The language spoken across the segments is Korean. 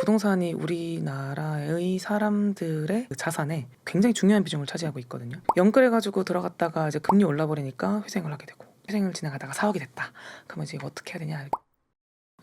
부동산이 우리나라의 사람들의 그 자산에 굉장히 중요한 비중을 차지하고 있거든요. 영끌해가지고 들어갔다가 이제 금리 올라버리니까 회생을 하게 되고, 회생을 지나가다가 4억이 됐다. 그러면 이제 이거 어떻게 해야 되냐.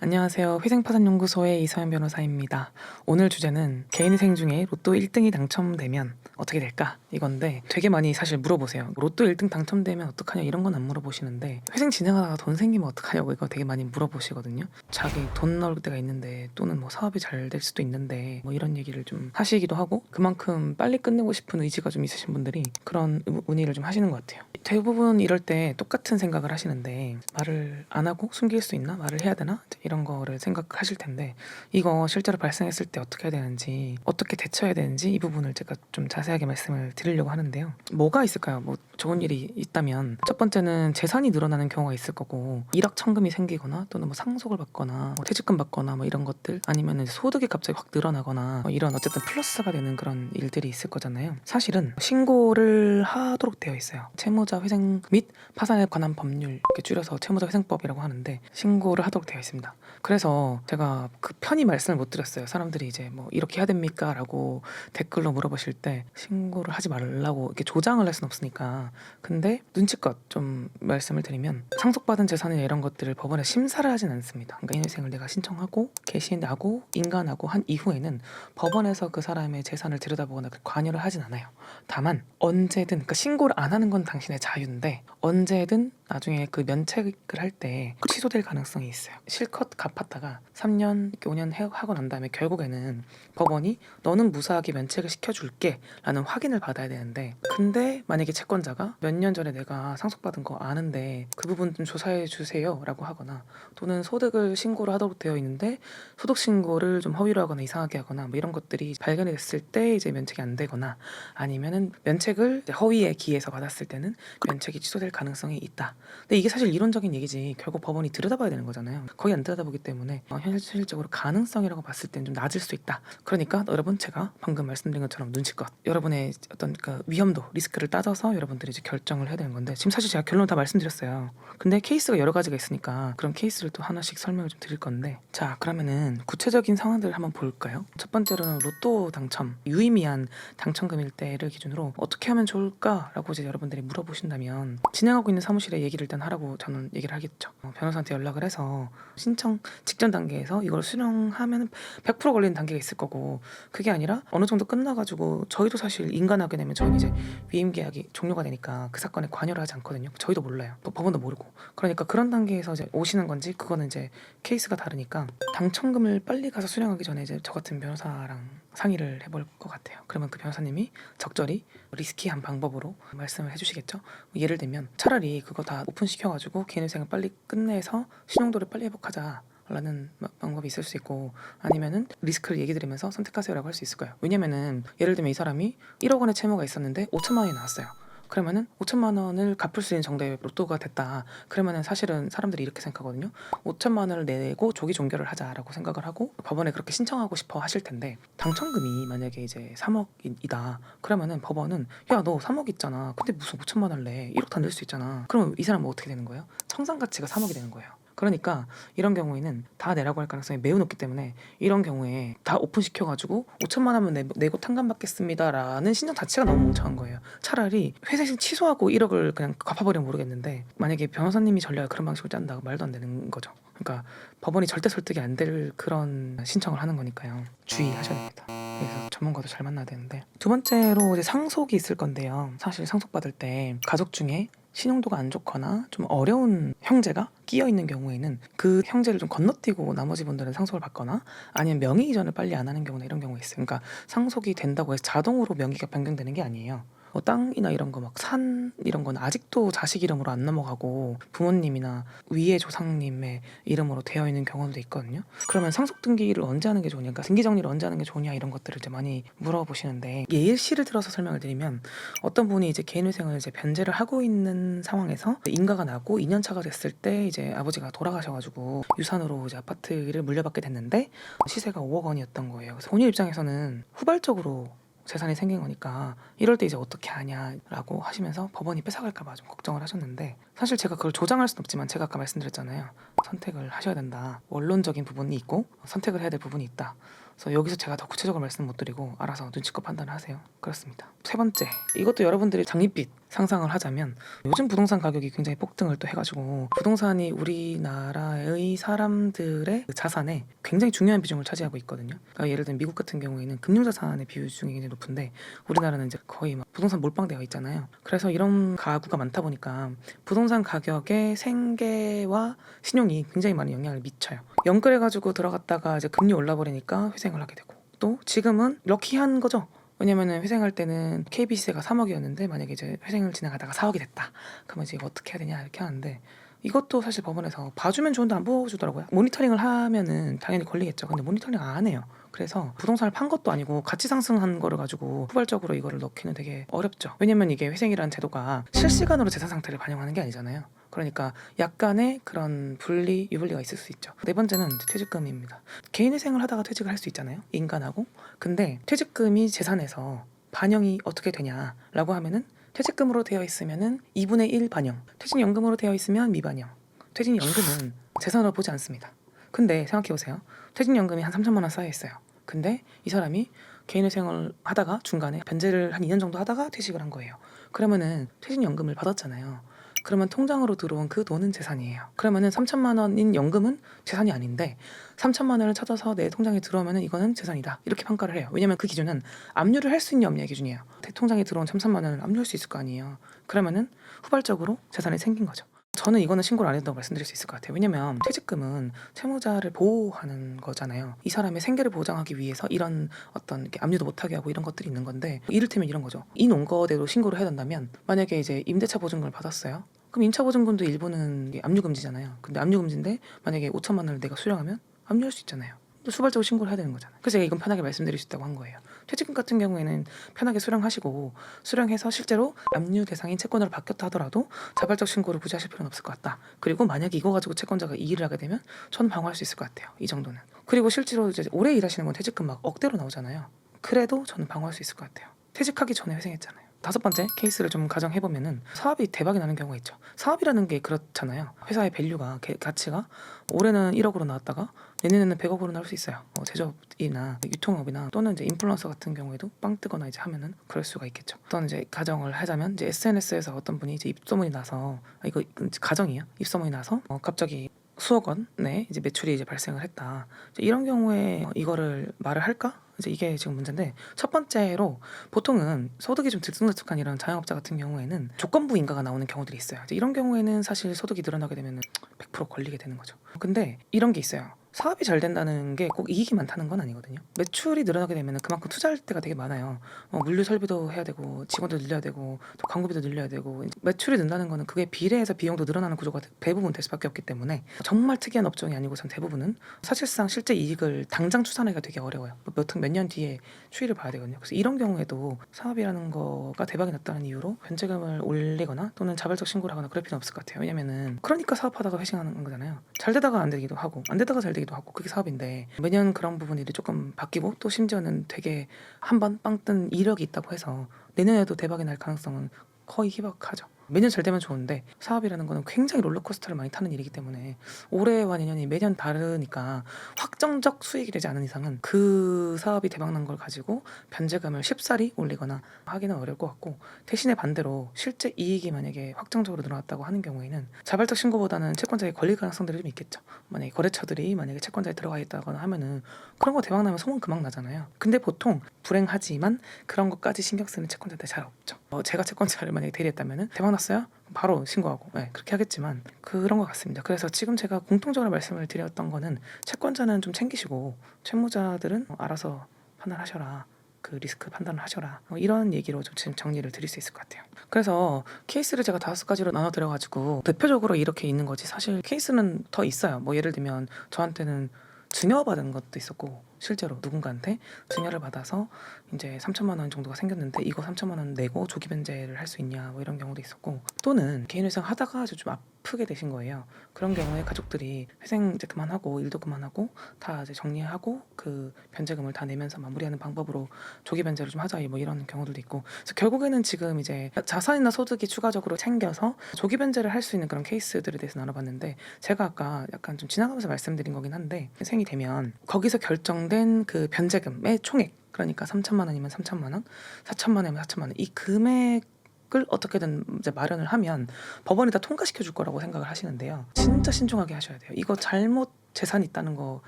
안녕하세요. 회생파산연구소의 이서연 변호사입니다. 오늘 주제는 개인회생 중에 로또 1등이 당첨되면 어떻게 될까? 이건데 되게 많이 사실 물어보세요. 로또 1등 당첨되면 어떡하냐 이런 건 안 물어보시는데 회생 진행하다가 돈 생기면 어떡하냐고 이거 되게 많이 물어보시거든요. 자기 돈 나올 때가 있는데 또는 뭐 사업이 잘 될 수도 있는데 뭐 이런 얘기를 좀 하시기도 하고 그만큼 빨리 끝내고 싶은 의지가 좀 있으신 분들이 그런 문의를 좀 하시는 것 같아요. 대부분 이럴 때 똑같은 생각을 하시는데 말을 안 하고 숨길 수 있나? 말을 해야 되나? 이런 거를 생각하실 텐데 이거 실제로 발생했을 때 어떻게 해야 되는지 어떻게 대처해야 되는지 이 부분을 제가 좀 자세하게 말씀을 드리려고 하는데요. 뭐가 있을까요? 뭐 좋은 일이 있다면 첫 번째는 재산이 늘어나는 경우가 있을 거고 일확천금이 생기거나 또는 뭐 상속을 받거나 뭐 퇴직금 받거나 뭐 이런 것들 아니면 소득이 갑자기 확 늘어나거나 뭐 이런 어쨌든 플러스가 되는 그런 일들이 있을 거잖아요. 사실은 신고를 하도록 되어 있어요. 채무자 회생 및 파산에 관한 법률 이렇게 줄여서 채무자 회생법이라고 하는데 신고를 하도록 되어 있습니다. 그래서 제가 그 편히 말씀을 못 드렸어요. 사람들이 이제 뭐 이렇게 해야 됩니까? 라고 댓글로 물어보실 때 신고를 하지 말라고 이렇게 조장을 할 수는 없으니까 근데 눈치껏 좀 말씀을 드리면 상속받은 재산이나 이런 것들을 법원에 심사를 하진 않습니다. 그러니까 인회생을 내가 신청하고 개시하고 인가하고 한 이후에는 법원에서 그 사람의 재산을 들여다보거나 관여를 하진 않아요. 다만 언제든 그러니까 신고를 안 하는 건 당신의 자유인데 언제든 나중에 그 면책을 할 때 취소될 가능성이 있어요. 실컷 갚았다가 3년, 5년 하고 난 다음에 결국에는 법원이 너는 무사하게 면책을 시켜줄게 라는 확인을 받아야 되는데 근데 만약에 채권자가 몇 년 전에 내가 상속받은 거 아는데 그 부분 좀 조사해 주세요 라고 하거나 또는 소득을 신고를 하도록 되어 있는데 소득 신고를 좀 허위로 하거나 이상하게 하거나 뭐 이런 것들이 발견이 됐을 때 이제 면책이 안 되거나 아니면은 면책을 허위에 기해서 받았을 때는 면책이 취소될 가능성이 있다. 근데 이게 사실 이론적인 얘기지 결국 법원이 들여다봐야 되는 거잖아요. 거의 안 들여다보기 때문에 현실적으로 가능성이라고 봤을 때는 좀 낮을 수 있다. 그러니까 여러분 제가 방금 말씀드린 것처럼 눈치껏 여러분의 어떤 그 위험도 리스크를 따져서 여러분들이 이제 결정을 해야 되는 건데 지금 사실 제가 결론 다 말씀드렸어요. 근데 케이스가 여러 가지가 있으니까 그럼 케이스를 또 하나씩 설명을 좀 드릴 건데 자 그러면은 구체적인 상황들을 한번 볼까요? 첫 번째로는 로또 당첨 유의미한 당첨금일 때를 기준으로 어떻게 하면 좋을까라고 이제 여러분들이 물어보신다면 진행하고 있는 사무실에 얘기를 일단 하라고 저는 얘기를 하겠죠. 변호사한테 연락을 해서 신청 직전 단계에서 이걸 수령하면 100% 걸리는 단계가 있을 거고 그게 아니라 어느 정도 끝나가지고 저희도 사실 인간하게 되면 저희는 이제 위임 계약이 종료가 되니까 그 사건에 관여를 하지 않거든요. 저희도 몰라요. 또 법원도 모르고 그러니까 그런 단계에서 이제 오시는 건지 그거는 이제 케이스가 다르니까 당첨금을 빨리 가서 수령하기 전에 이제 저 같은 변호사랑 상의를 해볼 것 같아요. 그러면 그 변호사님이 적절히 리스키한 방법으로 말씀을 해주시겠죠. 예를 들면 차라리 그거 다 오픈시켜가지고 개인회생을 빨리 끝내서 신용도를 빨리 회복하자 라는 방법이 있을 수 있고 아니면은 리스크를 얘기 드리면서 선택하세요라고 할 수 있을 거예요. 왜냐면은 예를 들면 이 사람이 1억 원의 채무가 있었는데 5천만 원이 나왔어요. 그러면은 5천만 원을 갚을 수 있는 정도의 로또가 됐다. 그러면은 사실은 사람들이 이렇게 생각하거든요. 5천만 원을 내고 조기 종결을 하자라고 생각을 하고 법원에 그렇게 신청하고 싶어 하실 텐데 당첨금이 만약에 이제 3억이다. 그러면은 법원은 야 너 3억 있잖아. 근데 무슨 5천만 원을 내? 1억 다 낼 수 있잖아. 그럼 이 사람은 어떻게 되는 거예요? 청산 가치가 3억이 되는 거예요. 그러니까 이런 경우에는 다 내라고 할 가능성이 매우 높기 때문에 이런 경우에 다 오픈시켜가지고 5천만 원은 내고 탕감받겠습니다 라는 신청 자체가 너무 멍청한 거예요. 차라리 회생 취소하고 1억을 그냥 갚아버리면 모르겠는데 만약에 변호사님이 전략을 그런 방식으로 짠다고 말도 안 되는 거죠. 그러니까 법원이 절대 설득이 안 될 그런 신청을 하는 거니까요. 주의하셔야 됩니다. 그래서 전문가도 잘 만나야 되는데 두 번째로 이제 상속이 있을 건데요. 사실 상속받을 때 가족 중에 신용도가 안 좋거나 좀 어려운 형제가 끼어 있는 경우에는 그 형제를 좀 건너뛰고 나머지 분들은 상속을 받거나 아니면 명의 이전을 빨리 안 하는 경우나 이런 경우가 있어요. 그러니까 상속이 된다고 해서 자동으로 명의가 변경되는 게 아니에요. 뭐 땅이나 이런 거 막 산 이런 건 아직도 자식 이름으로 안 넘어가고 부모님이나 위의 조상님의 이름으로 되어 있는 경우도 있거든요. 그러면 상속 등기를 언제 하는 게 좋으냐, 그러니까 등기 정리를 언제 하는 게 좋냐 이런 것들을 이제 많이 물어보시는데 예시를 들어서 설명을 드리면 어떤 분이 이제 개인회생을 이제 변제를 하고 있는 상황에서 인가가 나고 2년 차가 됐을 때 이제 아버지가 돌아가셔가지고 유산으로 이제 아파트를 물려받게 됐는데 시세가 5억 원이었던 거예요. 그래서 본인 입장에서는 후발적으로 재산이 생긴 거니까 이럴 때 이제 어떻게 하냐라고 하시면서 법원이 뺏어갈까봐 좀 걱정을 하셨는데 사실 제가 그걸 조장할 수는 없지만 제가 아까 말씀드렸잖아요. 선택을 하셔야 된다. 원론적인 부분이 있고 선택을 해야 될 부분이 있다. 그래서 여기서 제가 더 구체적으로 말씀 못 드리고 알아서 눈치껏 판단을 하세요. 그렇습니다. 세 번째, 이것도 여러분들이 장밋빛 상상을 하자면 요즘 부동산 가격이 굉장히 폭등을 또 해가지고 부동산이 우리나라의 사람들의 그 자산에 굉장히 중요한 비중을 차지하고 있거든요. 그러니까 예를 들면 미국 같은 경우에는 금융자산의 비중이 굉장히 높은데 우리나라는 이제 거의 막 부동산 몰빵되어 있잖아요. 그래서 이런 가구가 많다 보니까 부동산 가격의 생계와 신용이 굉장히 많은 영향을 미쳐요. 연끌해가지고 들어갔다가 이제 금리 올라버리니까 회생을 하게 되고, 또 지금은 럭키한 거죠. 왜냐면은 회생할 때는 KBC세가 3억이었는데 만약에 이제 회생을 지나가다가 4억이 됐다. 그러면 이제 이거 어떻게 해야 되냐 이렇게 하는데, 이것도 사실 법원에서 봐주면 좋은데 안 봐주더라고요. 모니터링을 하면은 당연히 걸리겠죠. 근데 모니터링 안 해요. 그래서 부동산을 판 것도 아니고 가치 상승한 거를 가지고 후발적으로 이거를 넣기는 되게 어렵죠. 왜냐면 이게 회생이라는 제도가 실시간으로 재산 상태를 반영하는 게 아니잖아요. 그러니까 약간의 그런 분리, 유불리가 있을 수 있죠. 네 번째는 퇴직금입니다. 개인회생을 하다가 퇴직을 할 수 있잖아요. 인간하고. 근데 퇴직금이 재산에서 반영이 어떻게 되냐라고 하면은 퇴직금으로 되어 있으면은 2분의 1 반영, 퇴직연금으로 되어 있으면 미반영. 퇴직연금은 재산으로 보지 않습니다. 근데 생각해보세요. 퇴직연금이 한 3천만 원 쌓여 있어요. 근데 이 사람이 개인회생을 하다가 중간에 변제를 한 2년 정도 하다가 퇴직을 한 거예요. 그러면은 퇴직연금을 받았잖아요. 그러면 통장으로 들어온 그 돈은 재산이에요. 그러면은 3천만 원인 연금은 재산이 아닌데 3천만 원을 찾아서 내 통장에 들어오면은 이거는 재산이다. 이렇게 평가를 해요. 왜냐면 그 기준은 압류를 할 수 있냐 없냐의 기준이에요. 통장에 들어온 3천만 원을 압류할 수 있을 거 아니에요. 그러면은 후발적으로 재산이 생긴 거죠. 저는 이거는 신고를 안 했다고 말씀드릴 수 있을 것 같아요. 왜냐면 퇴직금은 채무자를 보호하는 거잖아요. 이 사람의 생계를 보장하기 위해서 이런 어떤 이렇게 압류도 못하게 하고 이런 것들이 있는 건데, 이를테면 이런 거죠. 이 논거대로 신고를 해야 된다면 만약에 이제 임대차 보증금을 받았어요. 그럼 임차 보증금도 일부는 압류금지잖아요. 근데 압류금지인데 만약에 5천만 원을 내가 수령하면 압류할 수 있잖아요. 또 수발적으로 신고를 해야 되는 거잖아요. 그래서 제가 이건 편하게 말씀드릴 수 있다고 한 거예요. 퇴직금 같은 경우에는 편하게 수령하시고, 수령해서 실제로 압류 대상인 채권으로 바뀌었다 하더라도 자발적 신고를 굳이 하실 필요는 없을 것 같다. 그리고 만약에 이거 가지고 채권자가 이의를 하게 되면 저는 방어할 수 있을 것 같아요. 이 정도는. 그리고 실제로 이제 오래 일하시는 건 퇴직금 막 억대로 나오잖아요. 그래도 저는 방어할 수 있을 것 같아요. 퇴직하기 전에 회생했잖아요. 다섯 번째 케이스를 좀 가정해보면은 사업이 대박이 나는 경우가 있죠. 사업이라는 게 그렇잖아요. 회사의 밸류가, 가치가 올해는 1억으로 나왔다가 내년에는 100억으로 나올 수 있어요. 제조업이나 유통업이나 또는 이제 인플루언서 같은 경우에도 빵 뜨거나 이제 하면은 그럴 수가 있겠죠. 어떤 이제 가정을 하자면 이제 SNS에서 어떤 분이 이제 입소문이 나서, 이거 가정이에요. 입소문이 나서 갑자기 수억 원의 이제 매출이 이제 발생을 했다. 이런 경우에 이거를 말을 할까? 이제 이게 지금 문제인데, 첫 번째로 보통은 소득이 좀 들쑥날쑥한 이런 자영업자 같은 경우에는 조건부 인가가 나오는 경우들이 있어요. 이제 이런 경우에는 사실 소득이 늘어나게 되면 100% 걸리게 되는 거죠. 근데 이런 게 있어요. 사업이 잘 된다는 게 꼭 이익이 많다는 건 아니거든요. 매출이 늘어나게 되면 그만큼 투자할 때가 되게 많아요. 물류 설비도 해야 되고, 직원도 늘려야 되고, 또 광고비도 늘려야 되고. 매출이 는다는 거는 그게 비례해서 비용도 늘어나는 구조가 대부분 될 수밖에 없기 때문에, 정말 특이한 업종이 아니고선 대부분은 사실상 실제 이익을 당장 추산하기가 되게 어려워요. 몇 년 뒤에 추이를 봐야 되거든요. 그래서 이런 경우에도 사업이라는 거가 대박이 났다는 이유로 변제금을 올리거나 또는 자발적 신고를 하거나 그럴 필요는 없을 것 같아요. 왜냐면은 그러니까 사업하다가 회생하는 거잖아요. 잘 되다가 안 되기도 하고, 안 되다가 잘 되기도 하고, 그게 사업인데 매년 그런 부분들이 조금 바뀌고, 또 심지어는 되게 한 번 빵 뜬 이력이 있다고 해서 내년에도 대박이 날 가능성은 거의 희박하죠. 매년 잘 되면 좋은데 사업이라는 거는 굉장히 롤러코스터를 많이 타는 일이기 때문에 올해와 내년이 매년 다르니까 확정적 수익이 되지 않은 이상은 그 사업이 대박난 걸 가지고 변제금을 쉽사리 올리거나 하기는 어려울 것 같고, 대신에 반대로 실제 이익이 만약에 확정적으로 늘어났다고 하는 경우에는 자발적 신고보다는 채권자에 걸릴 가능성들이 좀 있겠죠. 만약에 거래처들이 만약에 채권자에 들어가 있다거나 하면은 그런 거 대박 나면 소문 그만 나잖아요. 근데 보통 불행하지만 그런 것까지 신경 쓰는 채권자들 잘 없죠. 제가 채권자를 만약에 대리했다면은 대박 났어요? 바로 신고하고, 그렇게 하겠지만 그런 것 같습니다. 그래서 지금 제가 공통적으로 말씀을 드렸던 거는, 채권자는 좀 챙기시고 채무자들은 알아서 판단하셔라. 그 리스크 판단을 하셔라. 이런 얘기로 좀 지금 정리를 드릴 수 있을 것 같아요. 그래서 케이스를 제가 5가지로 나눠드려가지고 대표적으로 이렇게 있는 거지, 사실 케이스는 더 있어요. 예를 들면 저한테는 증여받은 것도 있었고, 실제로 누군가한테 증여를 받아서 이제 3천만 원 정도가 생겼는데 이거 3천만 원 내고 조기 변제를 할 수 있냐, 이런 경우도 있었고, 또는 개인회생 하다가 좀 아프게 되신 거예요. 그런 경우에 가족들이 회생 이제 그만하고 일도 그만하고 다 이제 정리하고 그 변제금을 다 내면서 마무리하는 방법으로 조기 변제를 좀 하자, 이런 경우들도 있고. 그래서 결국에는 지금 이제 자산이나 소득이 추가적으로 챙겨서 조기 변제를 할 수 있는 그런 케이스들에 대해서 나눠봤는데, 제가 아까 약간 좀 지나가면서 말씀드린 거긴 한데, 회생이 되면 거기서 결정된 예정된 그 변제금의 총액, 그러니까 3천만 원이면 3천만 원, 4천만 원이면 4천만 원, 이 금액을 어떻게든 이제 마련을 하면 법원이 다 통과시켜 줄 거라고 생각을 하시는데요. 진짜 신중하게 하셔야 돼요. 이거 잘못 재산이 있다는 거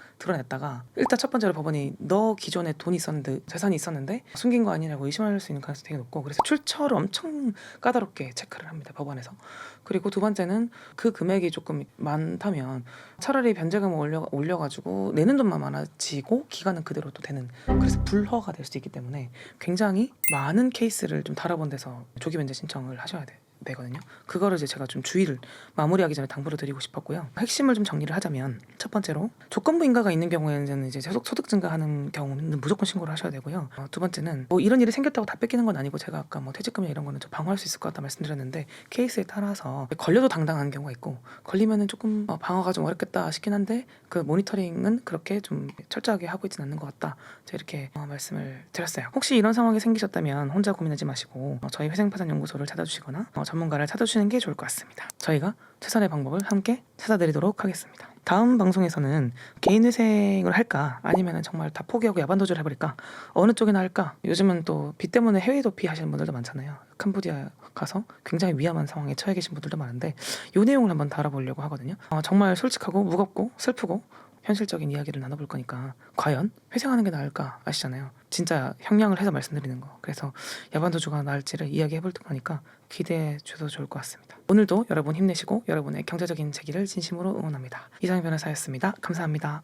드러냈다가 일단 첫 번째로 법원이 너 기존에 돈이 있었는데 재산이 있었는데 숨긴 거 아니냐고 의심할 수 있는 가능성이 되게 높고, 그래서 출처를 엄청 까다롭게 체크를 합니다, 법원에서. 그리고 두 번째는 그 금액이 조금 많다면 차라리 변제금을 올려가지고 내는 돈만 많아지고 기간은 그대로 또 되는, 그래서 불허가 될 수 있기 때문에 굉장히 많은 케이스를 좀 다뤄본 데서 조기 변제 신청을 하셔야 되거든요. 그거를 이제 제가 좀 주의를 마무리하기 전에 당부를 드리고 싶었고요. 핵심을 좀 정리를 하자면, 첫 번째로 조건부 인가가 있는 경우에는 이제 소득 증가하는 경우는 무조건 신고를 하셔야 되고요. 두 번째는 뭐 이런 일이 생겼다고 다 뺏기는 건 아니고, 제가 아까 뭐 퇴직금이나 이런 거는 좀 방어할 수 있을 것 같다 말씀드렸는데, 케이스에 따라서 걸려도 당당한 경우가 있고 걸리면은 조금 방어가 좀 어렵겠다 싶긴 한데, 그 모니터링은 그렇게 좀 철저하게 하고 있지는 않는 것 같다, 제가 이렇게 말씀을 드렸어요. 혹시 이런 상황이 생기셨다면 혼자 고민하지 마시고 저희 회생파산연구소를 찾아주시거나 전문가를 찾아주시는 게 좋을 것 같습니다. 저희가 최선의 방법을 함께 찾아드리도록 하겠습니다. 다음 방송에서는 개인 회생을 할까, 아니면 정말 다 포기하고 야반도주를 해버릴까, 어느 쪽이나 할까. 요즘은 또 빚 때문에 해외 도피 하시는 분들도 많잖아요. 캄보디아 가서 굉장히 위험한 상황에 처해 계신 분들도 많은데, 이 내용을 한번 다뤄보려고 하거든요. 정말 솔직하고 무겁고 슬프고 현실적인 이야기를 나눠볼 거니까 과연 회생하는 게 나을까 아시잖아요. 진짜 형량을 해서 말씀드리는 거. 그래서 야반도주가 나을지를 이야기해볼 거니까 기대해 주셔도 좋을 것 같습니다. 오늘도 여러분 힘내시고 여러분의 경제적인 재기를 진심으로 응원합니다. 이상희 변호사였습니다. 감사합니다.